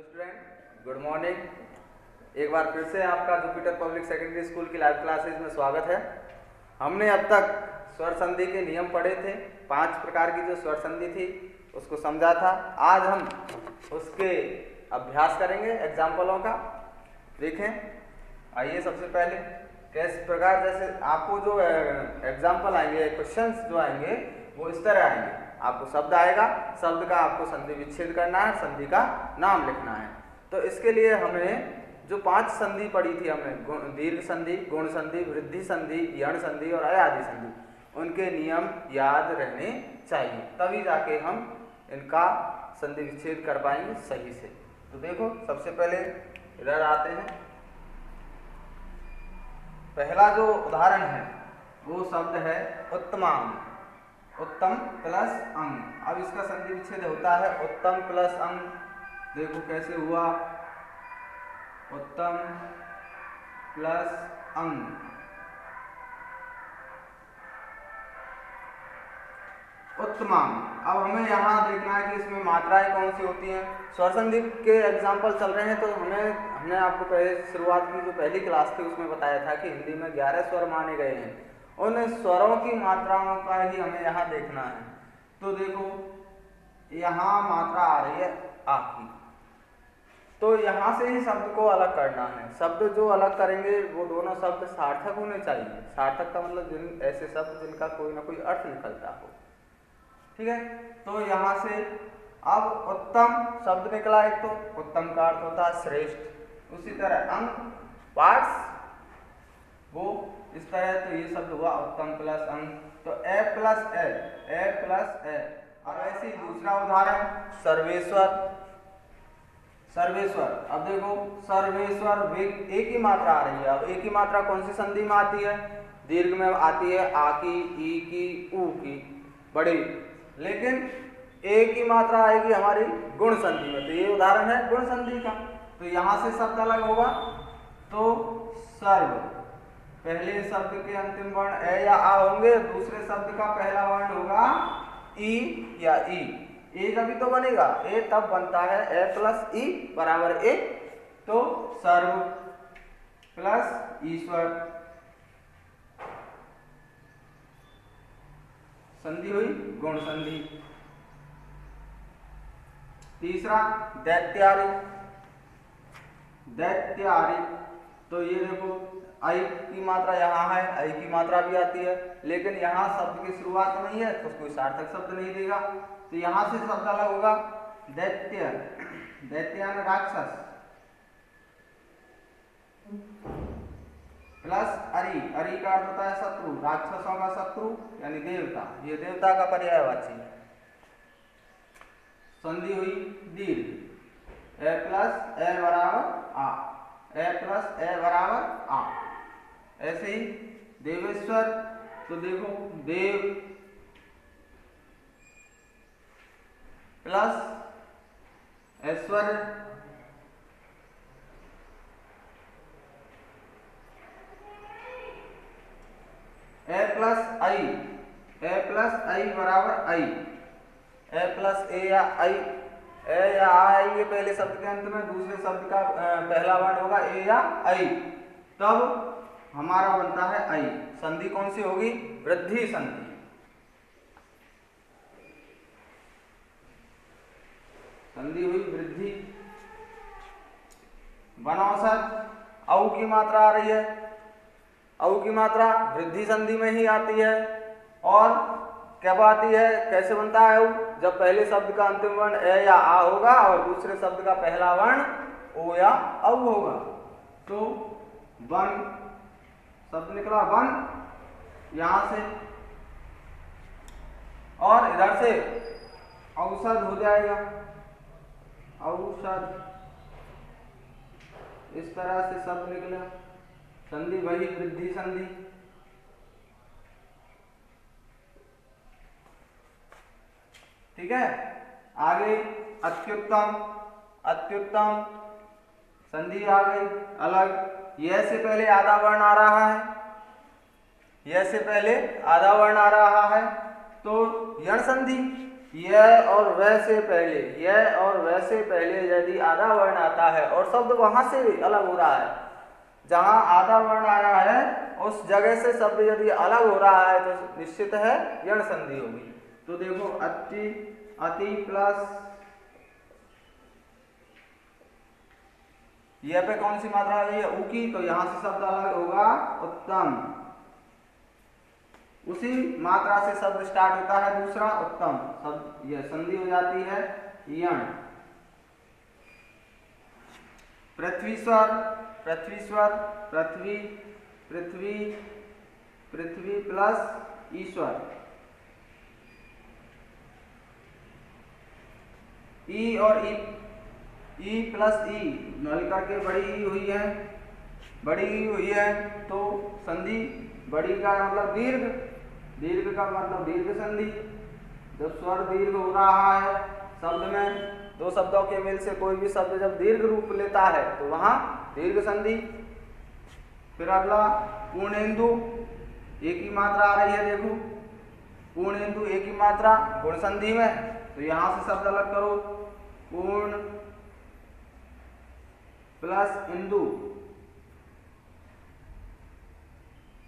Student, good morning. एक बार फिर से आपका जुपिटर पब्लिक सेकेंडरी स्कूल की लाइव क्लासेज में स्वागत है। हमने अब तक स्वर संधि के नियम पढ़े थे। 5 प्रकार की जो स्वर संधि थी उसको समझा था। आज हम उसके अभ्यास करेंगे एग्जाम्पलों का। देखें, आइए सबसे पहले किस प्रकार, जैसे आपको जो एग्जाम्पल आएंगे, क्वेश्चंस जो आएंगे वो इस तरह आएंगे। आपको शब्द आएगा, शब्द का आपको संधि विच्छेद करना है, संधि का नाम लिखना है। तो इसके लिए हमें जो 5 संधि पढ़ी थी हमने, दीर्घ संधि, गुण संधि, वृद्धि संधि, यण संधि और अयादि संधि, उनके नियम याद रहने चाहिए, तभी जाके हम इनका संधि विच्छेद कर पाएंगे सही से। तो देखो, सबसे पहले इधर आते हैं। पहला जो उदाहरण है वो शब्द है उत्तमांग। उत्तम प्लस अंग। अब इसका संधि विच्छेद होता है उत्तम प्लस अंग। देखो कैसे हुआ, उत्तम प्लस अंग। उत्तमांग। अब हमें यहाँ देखना है कि इसमें मात्राएं कौन सी होती हैं। स्वर संधि के एग्जाम्पल चल रहे हैं, तो हमने आपको पहले शुरुआत की जो पहली क्लास थी उसमें बताया था कि हिंदी में 11 स्वर माने गए हैं। उन स्वरों की मात्राओं का ही हमें यहाँ देखना है। तो देखो, यहाँ मात्रा आ रही है आ की, तो यहाँ से ही शब्द को अलग करना है। शब्द जो अलग करेंगे वो दोनों शब्द सार्थक होने चाहिए। सार्थक का मतलब ऐसे शब्द जिनका कोई ना कोई अर्थ निकलता हो। ठीक है, तो यहाँ से अब उत्तम शब्द निकला एक, तो उत्तम का अर्थ होता है श्रेष्ठ। उसी तरह अंग, पार्ट्स, वो इस तरह, तो ये शब्द हुआ उत्तम प्लस अंग। तो ए प्लस ए, ए प्लस ए। अब ऐसे ही दूसरा उदाहरण सर्वेश्वर। सर्वेश्वर, अब देखो सर्वेश्वर, एक ही मात्रा आ रही है। अब एक ही मात्रा कौन सी संधि में आती है? दीर्घ में आती है आ की, ई की, ऊ की, बड़ी। लेकिन एक ही मात्रा आएगी हमारी गुण संधि में। तो ये उदाहरण है गुण संधि का। तो यहाँ से शब्द अलग होगा। तो सर्व, पहले शब्द के अंतिम वर्ण ए या आ होंगे, दूसरे शब्द का पहला वर्ण होगा ई या ई। ए जब तो बनेगा, ए तब बनता है ए प्लस ई बराबर ए। तो सर्व प्लस ईश्वर, संधि हुई गुण संधि। तीसरा दैत्यारी। दैत्यारी, तो ये देखो आई की मात्रा यहाँ है, आई की मात्रा भी आती है, लेकिन यहाँ शब्द की शुरुआत नहीं है तो कोई सार्थक शब्द नहीं देगा। तो यहाँ से शब्द अलग होगा दैत्य। दैत्य राक्षस प्लस अरि। अरि का अर्थ होता है शत्रु, राक्षसों का शत्रु यानी देवता। ये देवता का पर्यायवाची। संधि हुई दीर्घ। ए प्लस ए बराबर आ, ए प्लस ए बराबर आ। ऐसे ही देवेश्वर, तो देखो देव प्लस ऐश्वर्य। ए प्लस आई, ए प्लस आई बराबर आई। ए प्लस ए या आई, ए या आ आएंगे पहले शब्द के अंत में, दूसरे शब्द का पहला वर्ण होगा ए या आई, तब हमारा बनता है आई। संधि कौन सी होगी? वृद्धि संधि। संधि हुई वृद्धि। वनौषध, औ की मात्रा आ रही है। औ की मात्रा वृद्धि संधि में ही आती है। और कब आती है, कैसे बनता है औ? जब पहले शब्द का अंतिम वर्ण ए या आ होगा और दूसरे शब्द का पहला वर्ण ओ या औ होगा। तो वन शब्द निकला वन यहां से, और इधर से औषध हो जाएगा, औषध। इस तरह से शब्द निकला। संधि वही वृद्धि संधि। ठीक है, आगे अत्युत्तम। अत्युत्तम संधि आ गई अलग। यह से पहले आधा वर्ण आ रहा है, यह से पहले आधा वर्ण आ रहा है, तो यण संधि। यह और वह से पहले, यह और वह से पहले यदि आधा वर्ण आता है और शब्द वहां से अलग हो रहा है, जहां आधा वर्ण आया है उस जगह से शब्द यदि अलग हो रहा है तो निश्चित है यण संधि होगी। तो देखो अति, अति प्लस यह पे कौन सी मात्रा आ गई है, ऊ की, तो यहां से शब्द अलग होगा उत्तम। उसी मात्रा से शब्द स्टार्ट होता है दूसरा उत्तम, शब्द यह संधि हो जाती है यण। पृथ्वीश्वर, पृथ्वीश्वर, पृथ्वी, पृथ्वी, पृथ्वी प्लस ईश्वर, ई और ई प्लस ई मिलकर के बड़ी ई हुई है, बड़ी ई हुई है तो संधि, बड़ी का मतलब दीर्घ, दीर्घ का मतलब दीर्घ संधि। जब स्वर दीर्घ हो रहा है शब्द में, दो शब्दों के मेल से कोई भी शब्द जब दीर्घ रूप लेता है तो वहां दीर्घ संधि। फिर अगला पूर्णेंदु, एक ही मात्रा आ रही है, देखो पूर्णेंदु एक ही मात्रा गुण संधि में, तो यहां से शब्द अलग करो, पूर्ण प्लस इंदु,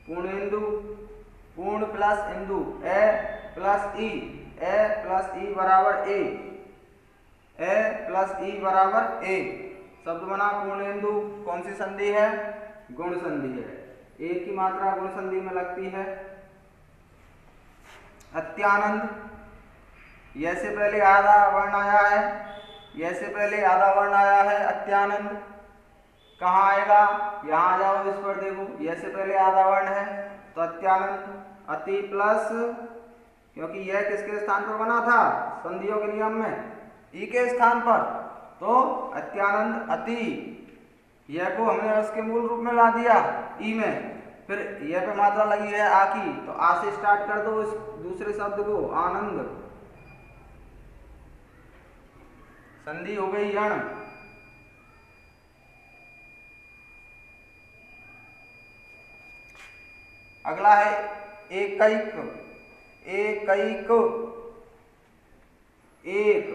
पूर्णेंदु, पूर्ण प्लस इंदु, ए प्लस ई बराबर ए प्लस ई बराबर ए, शब्द बना पूर्णेंदु। कौन सी संधि है, गुण संधि है, एक ही मात्रा गुण संधि में लगती है। अत्यानंद, यह से पहले आधा वर्ण आया है, यह से पहले आधा वर्ण आया है, अत्यानंद कहाँ आएगा, यहाँ आ जाओ, इस पर देखो, यह से पहले आधा वर्ण है तो अत्यानंद। अति प्लस, क्योंकि यह किसके स्थान पर बना था संधियों के नियम में, ई के स्थान पर, तो अत्यानंद अति, यह को हमने उसके मूल रूप में ला दिया ई में। फिर यह पे मात्रा लगी है आ की, तो आ से स्टार्ट कर दो इस दूसरे शब्द को, आनंद, संधि हो गई यण। अगला है एकैक, एकैक, एक,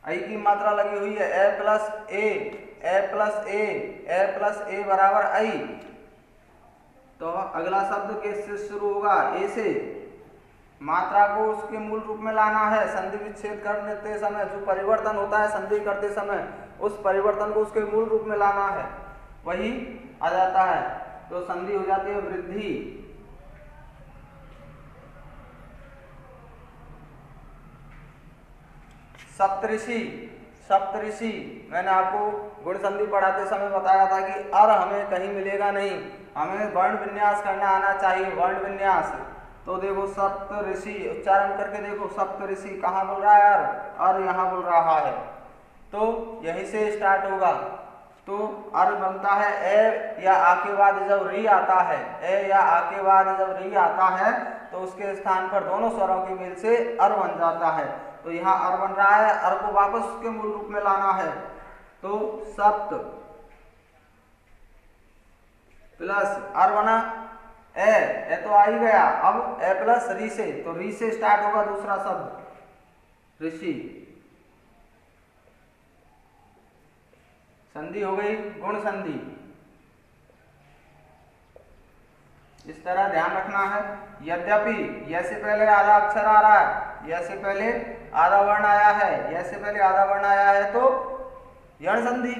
आई की मात्रा लगी हुई है, ए प्लस ए बराबर आई, तो अगला शब्द किससे शुरू होगा, ए से। मात्रा को उसके मूल रूप में लाना है, संधि विच्छेद करते समय जो परिवर्तन होता है संधि करते समय, उस परिवर्तन को उसके मूल रूप में लाना है, वही आ जाता है, तो संधि हो जाती है वृद्धि। सप्तऋषि, सप्तऋषि, मैंने आपको गुण संधि पढ़ाते समय बताया था कि अर हमें कहीं मिलेगा नहीं, हमें वर्ण विन्यास करना आना चाहिए, वर्ण विन्यास। तो देखो सप्तऋषि उच्चारण करके देखो, सप्तऋषि कहाँ बोल रहा है, अर यहाँ बोल रहा है, तो यहीं से स्टार्ट होगा। तो अर बनता है ए या आ के बाद जब री आता है, ए या आ के बाद जब री आता है तो उसके स्थान पर दोनों स्वरों के मेल से अर बन जाता है, तो यहाँ अर बन रहा है, अर को वापस उसके मूल रूप में लाना है, तो सप्त प्लस अर बना ए तो आ ही गया, अब ए प्लस री से, तो री से स्टार्ट होगा दूसरा शब्द ऋषि, संधि हो गई गुण संधि। इस तरह ध्यान रखना है। यद्यपि यह से पहले आधा अक्षर आ रहा है, यह से पहले आधा वर्ण आया है, यह से पहले आधा वर्ण आया है तो यण संधि,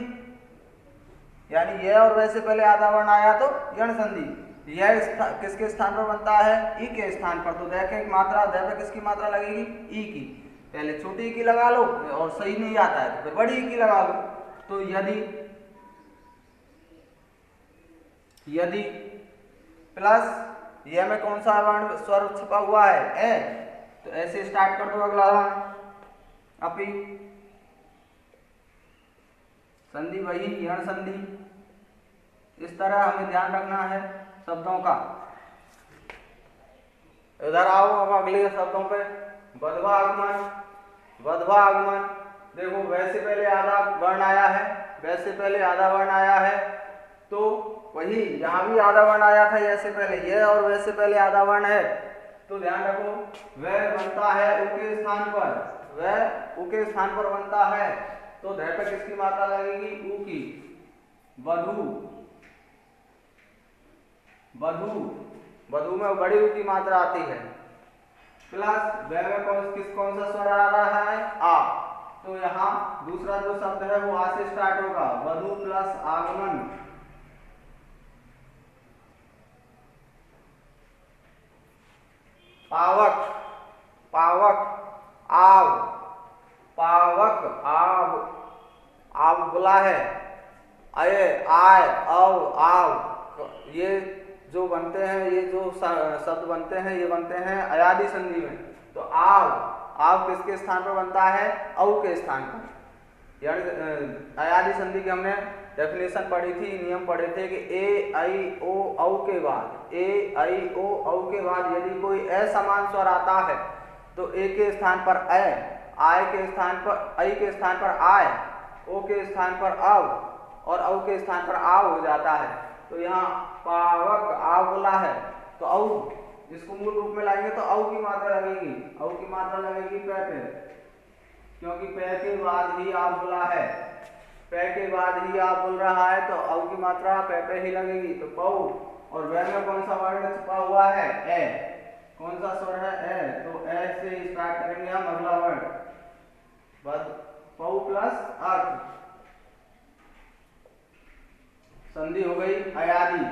यानी यह और वह से पहले आधा वर्ण आया तो यण संधि। यह किसके स्थान पर बनता है, ई के स्थान पर, तो दै के मात्रा, दै पे किसकी मात्रा लगेगी, ई की। पहले छोटी की लगा लो और सही नहीं आता है तो फिर बड़ी की लगा लो। तो यदि प्लस यह में कौन सा वर्ण स्वर छिपा हुआ है, ए, तो ऐसे स्टार्ट कर दो अगला वर्ण, अपी, संधि वही यण संधि। इस तरह हमें ध्यान रखना है शब्दों का। इधर आओ अब अगले शब्दों पे, वध्वा आगमन, वध्वा आगमन, देखो वैसे पहले आधा वर्ण आया है, वैसे पहले आधा वर्ण आया है, तो वही यहाँ भी आधा वर्ण आया था, ऐसे पहले यह और वैसे पहले आधा वर्ण है, तो ध्यान रखो वह बनता है उ के स्थान पर, वह उ के स्थान पर बनता है, तो ध पे किसकी मात्रा लगेगी? उ की। वधु, वधु, वधु में बड़ी उ की मात्रा आती है, प्लस वह में कौन सा स्वर आ रहा है? आ। तो यहाँ दूसरा जो शब्द है वो आ से स्टार्ट होगा, वधु प्लस आगमन, पावक, पावक, आव, पावक, आव, आव बोला है, अये, आय, अव, आव, ये जो बनते हैं, ये जो शब्द बनते हैं, ये बनते हैं अयादी संधि में। तो आव, आव किसके स्थान पर बनता है? औ के स्थान पर। यानी अयादी संधि की हमने डेफिनेशन पढ़ी थी, नियम पढ़े थे कि ए आई ओ औ के बाद, ए आई ओ औ के बाद यदि कोई असमान स्वर आता है तो ए के स्थान पर ए, आय के स्थान पर, आई के स्थान पर आय, ओ के स्थान पर अव और औ के स्थान पर आव हो जाता है। तो यहाँ पावक आव बोला है, तो औ इसको मूल रूप में लाएंगे तो औ की मात्रा लगेगी, औ की मात्रा लगेगी पे पे, क्योंकि पे के बाद ही आप बोला है, पे के बाद ही आप बोल रहा है तो औ की मात्रा पे ही लगेगी। तो पौ, और वह में कौन सा वर्ण छुपा हुआ है? ए। कौन सा स्वर है? ए। तो ए से स्टार्ट करेंगे हम अगला वर्ण, बस पौ प्लस अर्थ, संधि हो गई अयादी।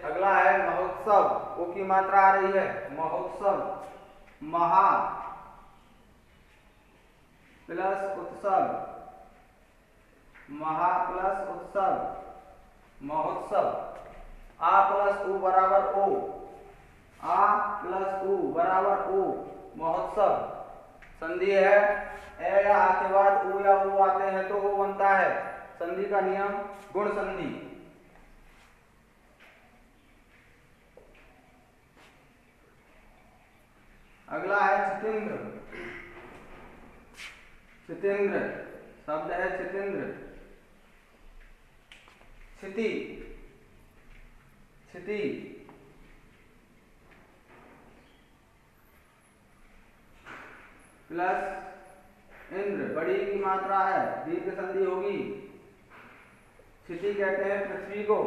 अगला है महोत्सव, ओ की मात्रा आ रही है, महोत्सव, महा प्लस उत्सव, महा प्लस उत्सव, महोत्सव, आ प्लस उ बराबर ओ, आ प्लस उ बराबर ओ, महोत्सव। संधि है ए या आ के बाद उ या उ आते हैं तो वो बनता है। संधि का नियम गुण संधि। अगला है चितेंद्र, चितेंद्र शब्द है चितेंद्र, क्षिति, क्षिति, प्लस इंद्र, बड़ी की मात्रा है, दीर्घ संधि होगी। क्षिति कहते हैं पृथ्वी को।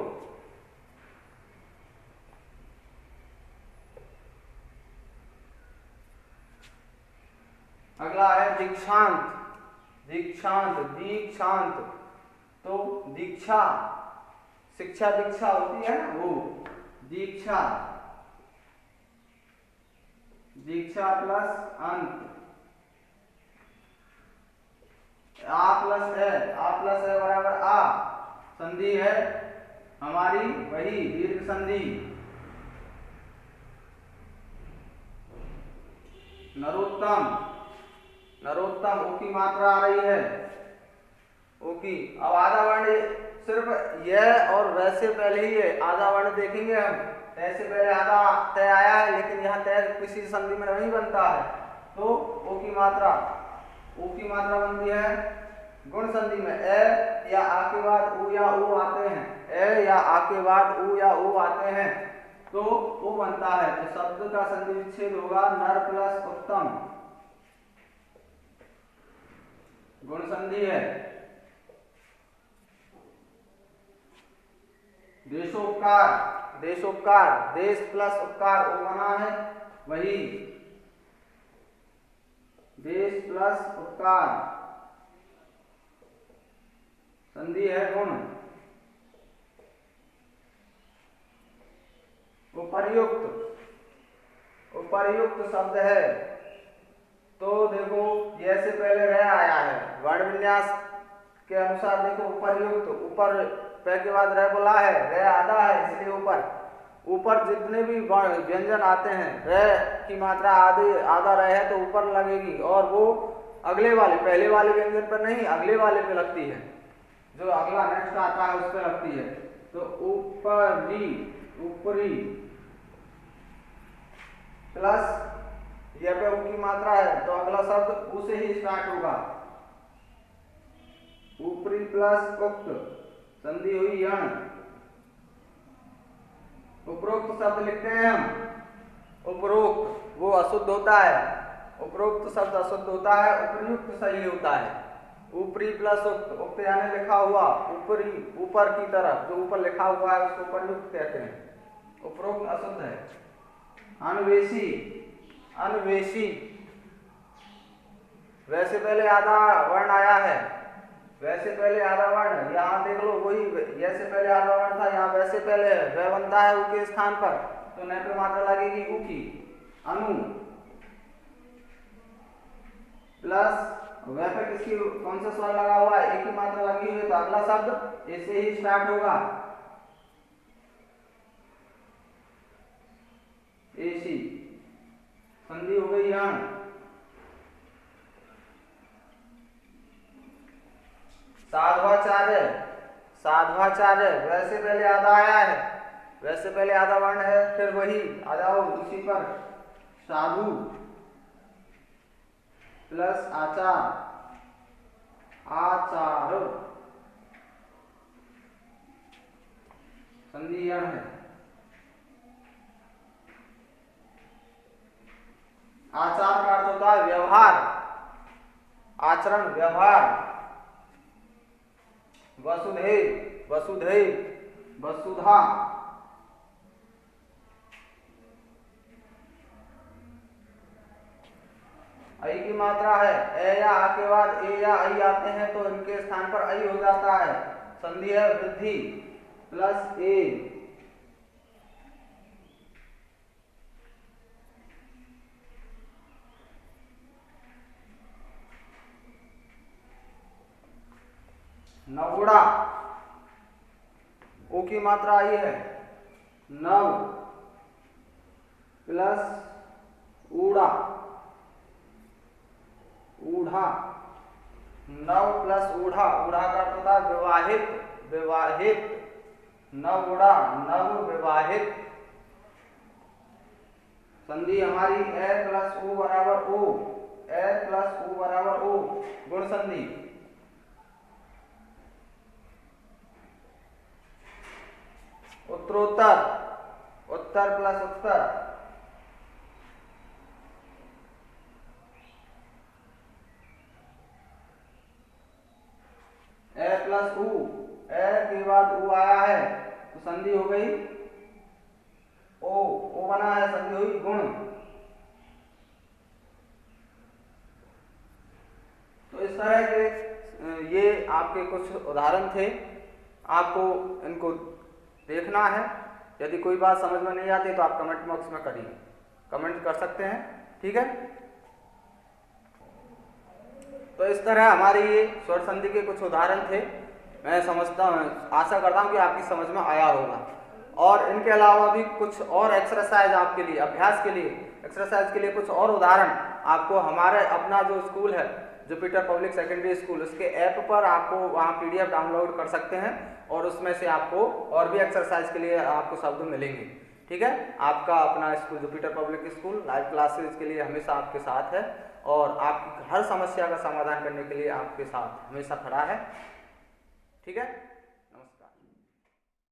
अगला है दीक्षांत, दीक्षांत, दीक्षांत, तो दीक्षा, शिक्षा दीक्षा होती है ना वो, दीक्षा, दीक्षा प्लस अंत, आ प्लस ए बराबर आ, संधि है हमारी वही दीर्घ संधि। नरोत्तम, नरोत्तम, ओ की मात्रा आ रही है, ओ की। अब आधा वर्ण सिर्फ यह और वैसे पहले ही है, आधा वर्ण देखेंगे हम, तैसे पहले आधा तय आया है, लेकिन यहाँ तय किसी संधि में नहीं बनता है। तो ओ की मात्रा, ओ की मात्रा बनती है गुण संधि में, ए या आ के बाद उ या उ आते हैं, ए या आ के बाद उ या उ आते हैं तो वो बनता है। तो शब्द का संधि विच्छेद होगा नर प्लस उत्तम, गुण संधि है। देशोपकार, देशोपकार, देश प्लस उपकार, वो बना है वही, देश प्लस उपकार, संधि है गुण। उपर्युक्त, उपर्युक्त शब्द है, तो देखो जैसे पहले रह आया है, वर्ण विन्यास के अनुसार देखो उपर्युक्त, ऊपर पे के बाद रह बोला है, रह आधा है इसलिए ऊपर, ऊपर जितने भी व्यंजन आते हैं रह की मात्रा आधी आधा रह है तो ऊपर लगेगी, और वो अगले वाले, पहले वाले व्यंजन पर नहीं अगले वाले पे लगती है, जो अगला नेक्स्ट आता है उस पर लगती है। तो ऊपरी, ऊपरी प्लस यह पे ऊ की मात्रा है तो अगला शब्द ऊ से ही स्टार्ट होगा, ऊपरी प्लस उक्त, संधि हुई यण। उपरोक्त शब्द लिखते हैं हम, उपरोक्त वो अशुद्ध होता है, उपरोक्त शब्द अशुद्ध होता है, उपयुक्त सही होता है। ऊपरी प्लस उक्त, उक्त यानी लिखा हुआ, ऊपरी ऊपर की तरफ जो ऊपर लिखा हुआ है उसको उपयुक्त कहते हैं। उपरोक्त अशुद्ध है। अन्वेषी, अन्वेषी वैसे पहले आधा वर्ण आया है, वैसे पहले आधा वर्ण, यहाँ देख लो वही जैसे पहले आधा वर्ण था, यहाँ वैसे पहले वह बनता है ऊ के स्थान पर, तो न पे मात्रा लगेगी ऊ की। अनु प्लस वह पे किसकी कौन सा स्वर लगा हुआ है, एक ही मात्रा लगी हुई है, तो अगला शब्द ऐसे ही स्टार्ट होगा, एसी। संधि हो गई यण। साध्वाचार्य, साध्वाचार्य वैसे पहले आधा आया है, वैसे पहले आधा वर्ण है, फिर वही आ जाओ उसी पर, साधु प्लस आचार, आचार संधि यण है। आचार का अर्थ होता है व्यवहार, आचरण, व्यवहार। वसुधैव, वसुधैव, वसुधा, ऐ की मात्रा है, ए या आ के बाद ए या आई आते हैं तो इनके स्थान पर आई हो जाता है। संधि है वृद्धि प्लस ए, नवुड़ा, ओ की मात्रा आई है, नव प्लस ऊड़ा, ऊढ़ा, नव प्लस ऊढ़ा, ऊढ़ा का अर्थ होता है विवाहित, विवाहित, नवउड़ा, नव विवाहित। संधि हमारी ए प्लस ओ बराबर ओ, ए प्लस ओ बराबर ओ, गुण संधि। उत्तरोत्तर, उत्तर प्लस उत्तर, ए प्लस ऊ, ए के बाद ऊ आया है तो संधि हो गई ओ बना है, संधि हुई गुण। तो इस तरह के ये आपके कुछ उदाहरण थे, आपको इनको देखना है। यदि कोई बात समझ में नहीं आती तो आप कमेंट बॉक्स में करिए, कमेंट कर सकते हैं, ठीक है। तो इस तरह हमारे ये स्वर संधि के कुछ उदाहरण थे। मैं समझता हूँ, आशा करता हूँ कि आपकी समझ में आया होगा। और इनके अलावा भी कुछ और एक्सरसाइज आपके लिए, अभ्यास के लिए, एक्सरसाइज के लिए कुछ और उदाहरण आपको हमारे अपना जो स्कूल है जुपिटर पब्लिक सेकेंडरी स्कूल, उसके ऐप पर आपको वहाँ PDF डाउनलोड कर सकते हैं और उसमें से आपको और भी एक्सरसाइज के लिए आपको शब्द मिलेंगे, ठीक है। आपका अपना school Jupiter public school live classes के लिए हमेशा आपके साथ है और आपकी हर समस्या का समाधान करने के लिए आपके साथ हमेशा खड़ा है, ठीक है।